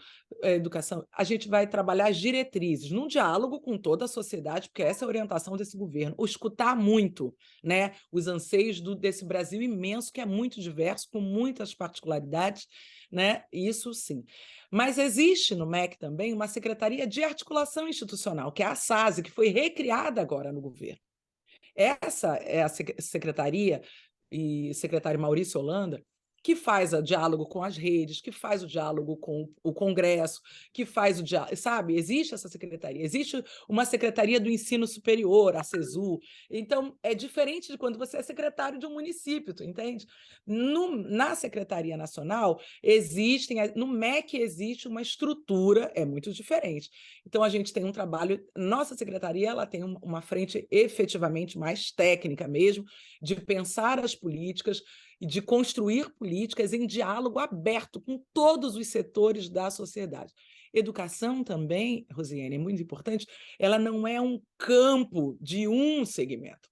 a gente vai trabalhar as diretrizes, num diálogo com toda a sociedade, porque essa é a orientação desse governo, o escutar muito, né, os anseios desse Brasil imenso, que é muito diverso, com muitas particularidades, né? Isso sim. Mas existe no MEC também uma Secretaria de Articulação Institucional, que é a SASE, que foi recriada agora no governo. Essa é a secretaria, e secretário Maurício Holanda, que faz o diálogo com as redes, que faz o diálogo com o Congresso, que faz o diálogo, sabe? Existe essa secretaria, existe uma secretaria do ensino superior, a CESU. Então, é diferente de quando você é secretário de um município, tu entende? Na Secretaria Nacional, no MEC existe uma estrutura, é muito diferente. Então, a gente tem um trabalho, nossa secretaria ela tem uma frente efetivamente mais técnica mesmo, de pensar as políticas, e de construir políticas em diálogo aberto com todos os setores da sociedade. Educação também, Rosiane, é muito importante, ela não é um campo de um segmento.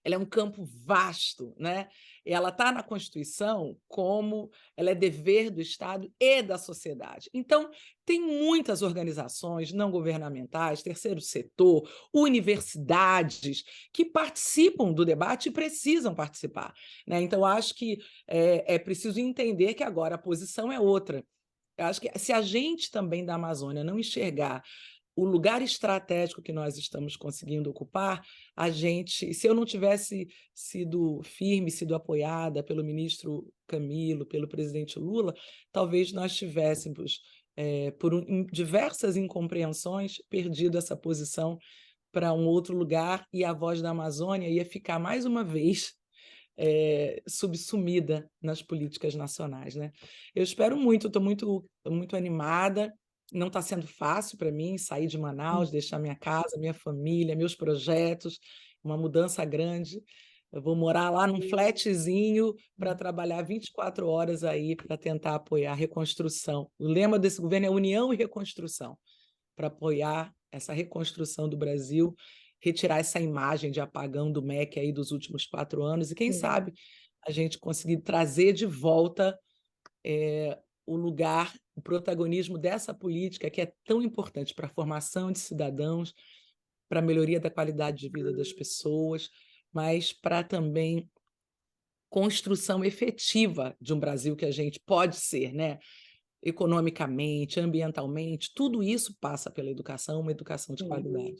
Ela é um campo vasto, né? Ela está na Constituição como ela é dever do Estado e da sociedade. Então, tem muitas organizações não governamentais, terceiro setor, universidades, que participam do debate e precisam participar, né? Então, acho que é preciso entender que agora a posição é outra. Eu acho que se a gente também da Amazônia não enxergar o lugar estratégico que nós estamos conseguindo ocupar, se eu não tivesse sido firme, sido apoiada pelo ministro Camilo, pelo presidente Lula, talvez nós tivéssemos, diversas incompreensões, perdido essa posição para um outro lugar e a voz da Amazônia ia ficar mais uma vez subsumida nas políticas nacionais, né? Eu espero muito, estou muito animada. Não está sendo fácil para mim sair de Manaus, deixar minha casa, minha família, meus projetos, uma mudança grande. Eu vou morar lá num flatzinho para trabalhar 24 horas aí para tentar apoiar a reconstrução. O lema desse governo é União e Reconstrução, para apoiar essa reconstrução do Brasil, retirar essa imagem de apagão do MEC aí dos últimos 4 anos e, quem sabe, a gente conseguir trazer de volta o lugar, o protagonismo dessa política que é tão importante para a formação de cidadãos, para a melhoria da qualidade de vida das pessoas, mas para também construção efetiva de um Brasil que a gente pode ser, né? Economicamente, ambientalmente, tudo isso passa pela educação, uma educação de qualidade.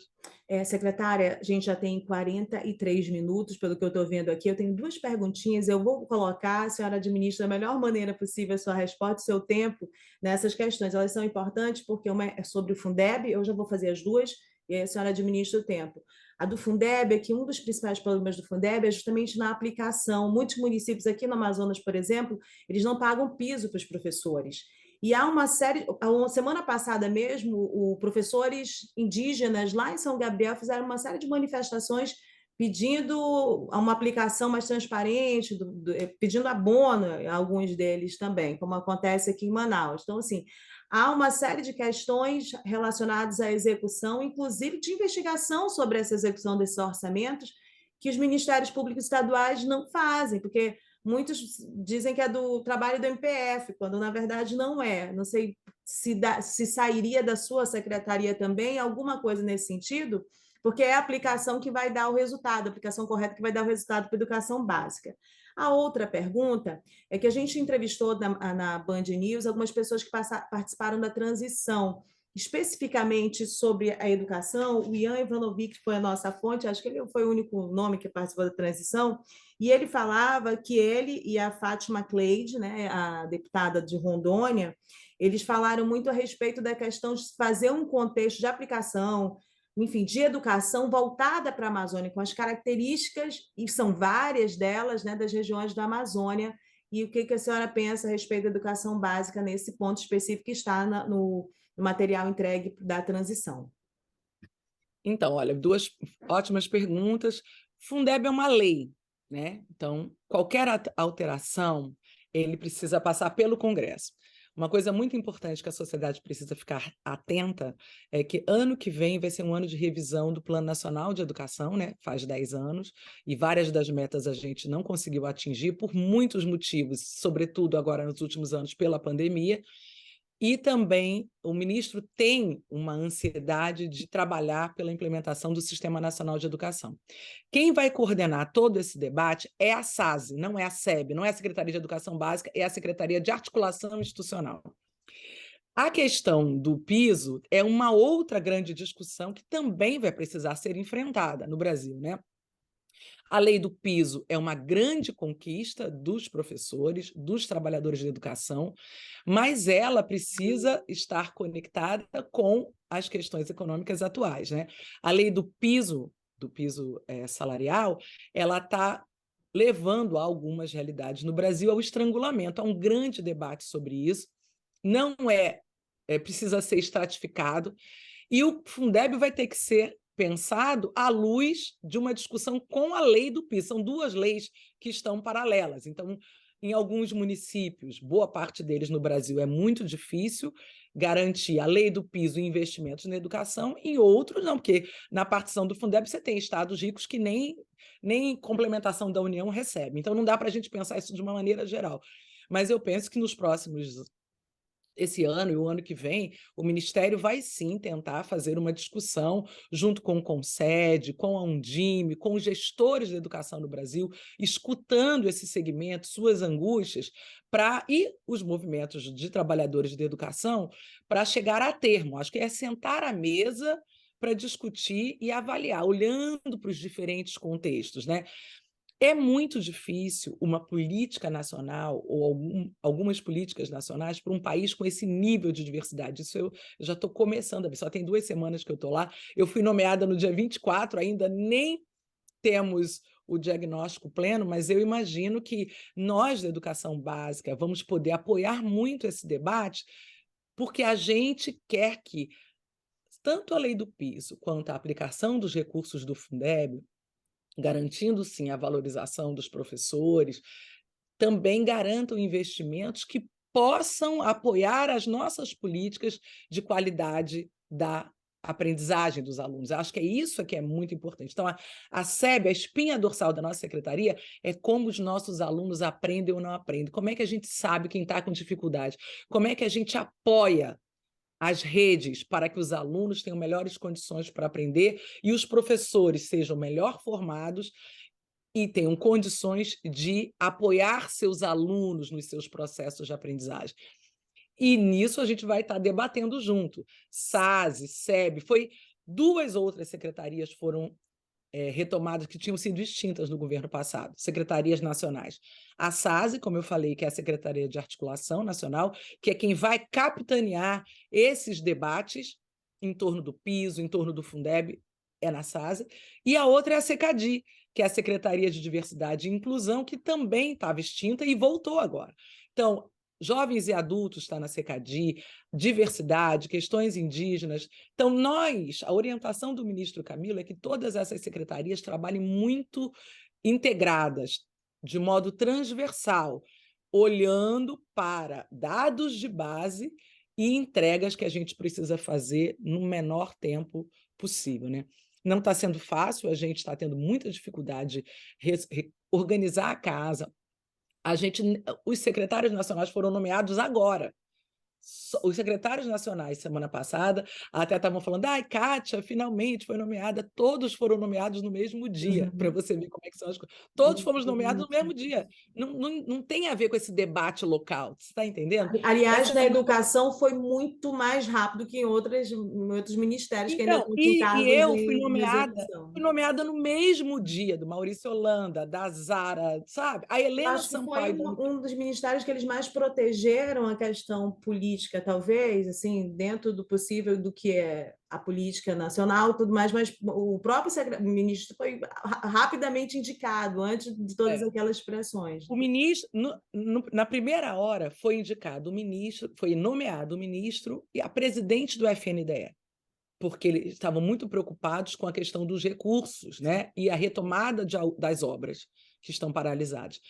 Secretária, a gente já tem 43 minutos, pelo que eu estou vendo aqui. Eu tenho 2 perguntinhas, eu vou colocar, a senhora administra da melhor maneira possível a sua resposta, o seu tempo nessas questões. Elas são importantes porque uma é sobre o Fundeb, eu já vou fazer as 2, e aí a senhora administra o tempo. A do Fundeb é que um dos principais problemas do Fundeb é justamente na aplicação. Muitos municípios aqui no Amazonas, por exemplo, eles não pagam piso para os professores. E há uma série, semana passada mesmo, professores indígenas lá em São Gabriel fizeram uma série de manifestações pedindo uma aplicação mais transparente, pedindo abono, alguns deles também, como acontece aqui em Manaus. Então, assim, há uma série de questões relacionadas à execução, inclusive de investigação sobre essa execução desses orçamentos, que os ministérios públicos estaduais não fazem, porque muitos dizem que é do trabalho do MPF, quando na verdade não é. Não sei se sairia da sua secretaria também alguma coisa nesse sentido, porque é a aplicação que vai dar o resultado, a aplicação correta que vai dar o resultado para a educação básica. A outra pergunta é que a gente entrevistou na Band News algumas pessoas que participaram da transição, especificamente sobre a educação. O Ian Ivanovic foi a nossa fonte, acho que ele foi o único nome que participou da transição, e ele falava que ele e a Fátima Cleide, né, a deputada de Rondônia, eles falaram muito a respeito da questão de fazer um contexto de aplicação, enfim, de educação voltada para a Amazônia, com as características, e são várias delas, né, das regiões da Amazônia, e o que a senhora pensa a respeito da educação básica nesse ponto específico que está no material entregue da transição? Então, olha, 2 ótimas perguntas. Fundeb é uma lei, né? Então, qualquer alteração, ele precisa passar pelo Congresso. Uma coisa muito importante que a sociedade precisa ficar atenta é que ano que vem vai ser um ano de revisão do Plano Nacional de Educação, né? Faz 10 anos, e várias das metas a gente não conseguiu atingir por muitos motivos, sobretudo agora nos últimos anos pela pandemia. E também o ministro tem uma ansiedade de trabalhar pela implementação do Sistema Nacional de Educação. Quem vai coordenar todo esse debate é a SASE, não é a SEB, não é a Secretaria de Educação Básica, é a Secretaria de Articulação Institucional. A questão do piso é uma outra grande discussão que também vai precisar ser enfrentada no Brasil, né? A lei do piso é uma grande conquista dos professores, dos trabalhadores da educação, mas ela precisa estar conectada com as questões econômicas atuais, né? A lei do piso salarial, ela está levando a algumas realidades no Brasil ao estrangulamento. Há um grande debate sobre isso. Não precisa ser estratificado, e o Fundeb vai ter que ser pensado à luz de uma discussão com a lei do piso. São duas leis que estão paralelas. Então, em alguns municípios, boa parte deles no Brasil, é muito difícil garantir a lei do piso e investimentos na educação, e outros não, porque na partição do Fundeb você tem estados ricos que nem complementação da União recebem. Então, não dá para a gente pensar isso de uma maneira geral. Mas eu penso que nos próximos esse ano e o ano que vem, o Ministério vai sim tentar fazer uma discussão junto com o Concede, com a Undime, com os gestores da educação no Brasil, escutando esse segmento, suas angústias, e os movimentos de trabalhadores da educação, para chegar a termo. Acho que é sentar à mesa para discutir e avaliar, olhando para os diferentes contextos, né? É muito difícil uma política nacional ou algumas políticas nacionais para um país com esse nível de diversidade. Isso eu já estou começando a ver, só tem 2 semanas que eu estou lá. Eu fui nomeada no dia 24, ainda nem temos o diagnóstico pleno, mas eu imagino que nós, da educação básica, vamos poder apoiar muito esse debate, porque a gente quer que tanto a lei do piso quanto a aplicação dos recursos do Fundeb, garantindo, sim, a valorização dos professores, também garantam investimentos que possam apoiar as nossas políticas de qualidade da aprendizagem dos alunos. Eu acho que é isso que é muito importante. Então, a SEB, a espinha dorsal da nossa secretaria, é como os nossos alunos aprendem ou não aprendem. Como é que a gente sabe quem está com dificuldade? Como é que a gente apoia as redes para que os alunos tenham melhores condições para aprender e os professores sejam melhor formados e tenham condições de apoiar seus alunos nos seus processos de aprendizagem. E nisso a gente vai estar debatendo junto. SASE, SEB, 2 outras secretarias foram retomadas que tinham sido extintas no governo passado, secretarias nacionais. A SASE, como eu falei, que é a Secretaria de Articulação Nacional, que é quem vai capitanear esses debates em torno do piso, em torno do Fundeb, é na SASE, e a outra é a SECADI, que é a Secretaria de Diversidade e Inclusão, que também estava extinta e voltou agora. Então, jovens e adultos está na SECADI, diversidade, questões indígenas. Então, a orientação do ministro Camilo é que todas essas secretarias trabalhem muito integradas, de modo transversal, olhando para dados de base e entregas que a gente precisa fazer no menor tempo possível, né? Não está sendo fácil, a gente está tendo muita dificuldade de organizar a casa. Os secretários nacionais foram nomeados agora. Os secretários nacionais, semana passada, até estavam falando, Kátia, finalmente foi nomeada. Todos foram nomeados no mesmo dia, para você ver como é que são as coisas. Todos fomos nomeados no mesmo dia. Não tem a ver com esse debate local, você está entendendo? Aliás, na educação foi muito mais rápido que em outros ministérios que ainda Então, estão com e cargos eu fui em execução. nomeada no mesmo dia, do Maurício Holanda, da Zara, sabe? A Eu Helena acho que foi Sampaio. um dos ministérios que eles mais protegeram a questão política, talvez, assim, dentro do possível do que é a política nacional, tudo mais, mas o próprio ministro foi rapidamente indicado antes de todas aquelas pressões. O ministro, na primeira hora, foi nomeado o ministro e a presidente do FNDE, porque eles estavam muito preocupados com a questão dos recursos, né? E a retomada das obras que estão paralisadas.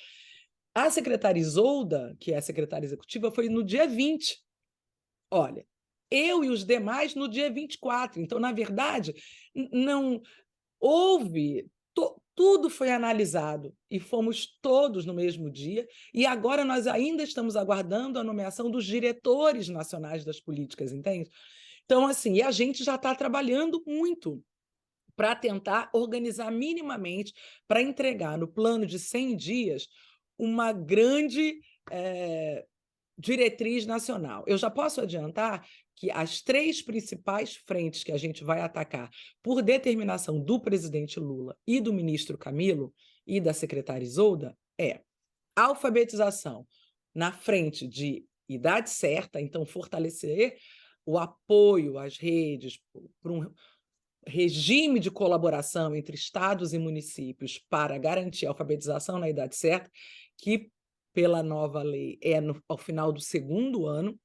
A secretária Isolda, que é a secretária executiva, foi no dia 20. Olha, eu e os demais no dia 24. Então, na verdade, não houve. Tudo foi analisado e fomos todos no mesmo dia, e agora nós ainda estamos aguardando a nomeação dos diretores nacionais das políticas, entende? Então, assim, e a gente já está trabalhando muito para tentar organizar minimamente, para entregar no plano de 100 dias uma grande diretriz nacional. Eu já posso adiantar que as 3 principais frentes que a gente vai atacar por determinação do presidente Lula e do ministro Camilo, e da secretária Isolda é alfabetização na frente de idade certa, então fortalecer o apoio às redes para um regime de colaboração entre estados e municípios para garantir a alfabetização na idade certa, que pela nova lei é ao final do segundo ano,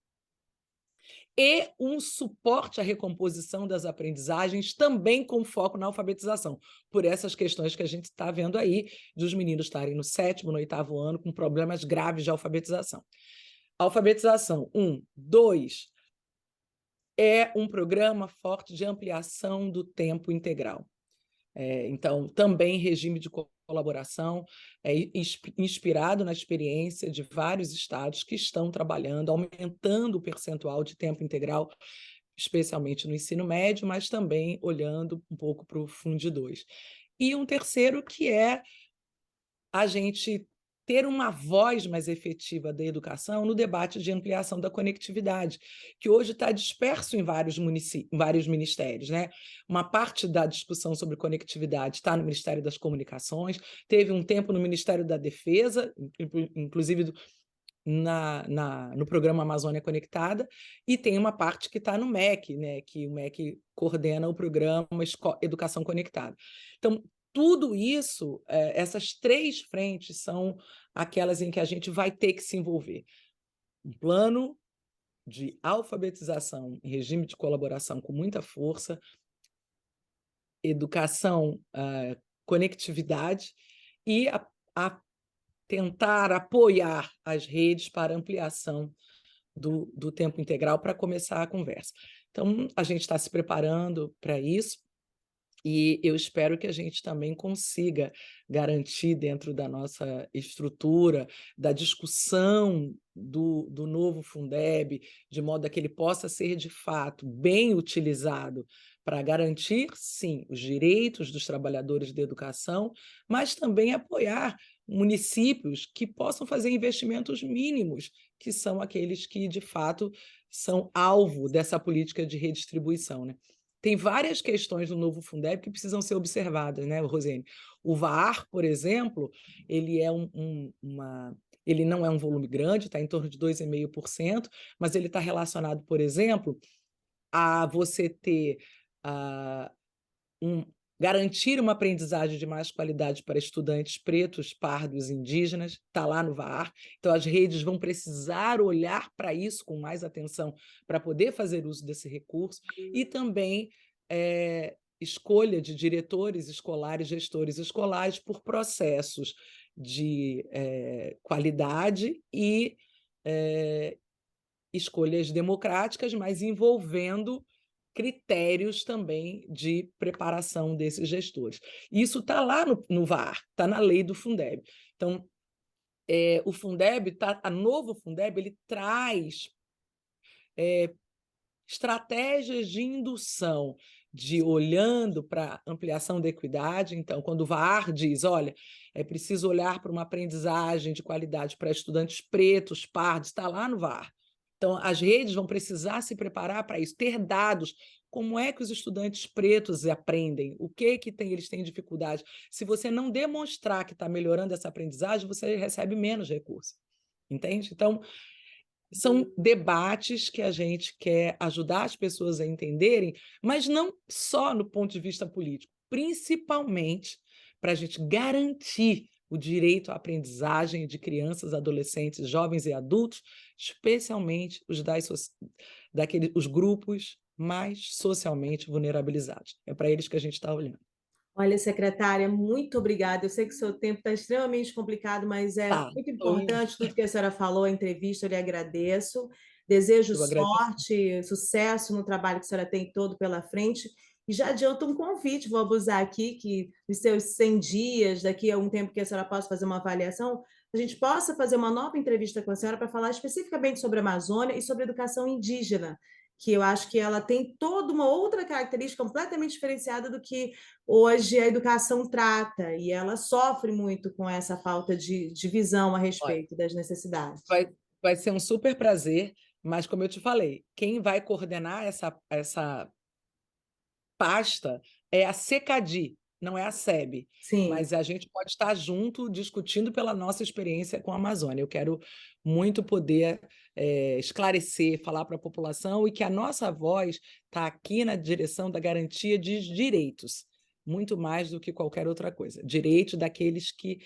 e um suporte à recomposição das aprendizagens, também com foco na alfabetização, por essas questões que a gente está vendo aí, dos meninos estarem no 7º, no 8º ano, com problemas graves de alfabetização. Alfabetização, 1. 2, é um programa forte de ampliação do tempo integral. Então, também regime de colaboração, inspirado na experiência de vários estados que estão trabalhando, aumentando o percentual de tempo integral, especialmente no ensino médio, mas também olhando um pouco para o Fundi 2. E um terceiro, que é a gente ter uma voz mais efetiva da educação no debate de ampliação da conectividade, que hoje está disperso em vários ministérios, né? Uma parte da discussão sobre conectividade está no Ministério das Comunicações, teve um tempo no Ministério da Defesa, inclusive no programa Amazônia Conectada, e tem uma parte que está no MEC, né? Que o MEC coordena o programa Educação Conectada. Então, tudo isso, essas 3 frentes são aquelas em que a gente vai ter que se envolver. Um plano de alfabetização em regime de colaboração com muita força, educação, conectividade e a tentar apoiar as redes para ampliação do tempo integral para começar a conversa. Então, a gente está se preparando para isso, e eu espero que a gente também consiga garantir, dentro da nossa estrutura, da discussão do novo Fundeb, de modo a que ele possa ser, de fato, bem utilizado para garantir, sim, os direitos dos trabalhadores da educação, mas também apoiar municípios que possam fazer investimentos mínimos, que são aqueles que, de fato, são alvo dessa política de redistribuição, né? Tem várias questões do novo Fundeb que precisam ser observadas, né, Rosene? O VAR, por exemplo, ele é ele não é um volume grande, está em torno de 2,5%, mas ele está relacionado, por exemplo, a você ter garantir uma aprendizagem de mais qualidade para estudantes pretos, pardos, indígenas, está lá no VAR. Então, as redes vão precisar olhar para isso com mais atenção para poder fazer uso desse recurso, e também escolha de diretores escolares, gestores escolares, por processos de qualidade e escolhas democráticas, mas envolvendo critérios também de preparação desses gestores. Isso está lá no VAR, está na lei do Fundeb. Então, o Fundeb, a novo Fundeb, ele traz estratégias de indução, de olhando para ampliação da equidade. Então, quando o VAR diz, olha, é preciso olhar para uma aprendizagem de qualidade para estudantes pretos, pardos, está lá no VAR. Então, as redes vão precisar se preparar para isso, ter dados. Como é que os estudantes pretos aprendem? O que eles têm dificuldade? Se você não demonstrar que está melhorando essa aprendizagem, você recebe menos recurso. Entende? Então, são debates que a gente quer ajudar as pessoas a entenderem, mas não só no ponto de vista político, principalmente para a gente garantir o direito à aprendizagem de crianças, adolescentes, jovens e adultos, especialmente os grupos mais socialmente vulnerabilizados. É para eles que a gente está olhando. Olha, secretária, muito obrigada. Eu sei que o seu tempo está extremamente complicado, mas é muito importante tudo que a senhora falou, a entrevista, eu lhe agradeço. Desejo sorte, sucesso no trabalho que a senhora tem todo pela frente. E já adianto um convite, vou abusar aqui, que nos seus 100 dias, daqui a um tempo que a senhora possa fazer uma avaliação, a gente possa fazer uma nova entrevista com a senhora para falar especificamente sobre a Amazônia e sobre a educação indígena, que eu acho que ela tem toda uma outra característica completamente diferenciada do que hoje a educação trata, e ela sofre muito com essa falta de visão a respeito das necessidades. Vai ser um super prazer, mas, como eu te falei, quem vai coordenar essa pasta é a SECADI, não é a SEB, Sim. mas a gente pode estar junto discutindo pela nossa experiência com a Amazônia. Eu quero muito poder esclarecer, falar para a população e que a nossa voz está aqui na direção da garantia de direitos, muito mais do que qualquer outra coisa. Direitos daqueles que,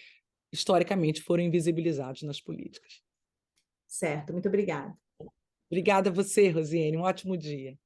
historicamente, foram invisibilizados nas políticas. Certo, muito obrigada. Obrigada a você, Rosiane. Um ótimo dia.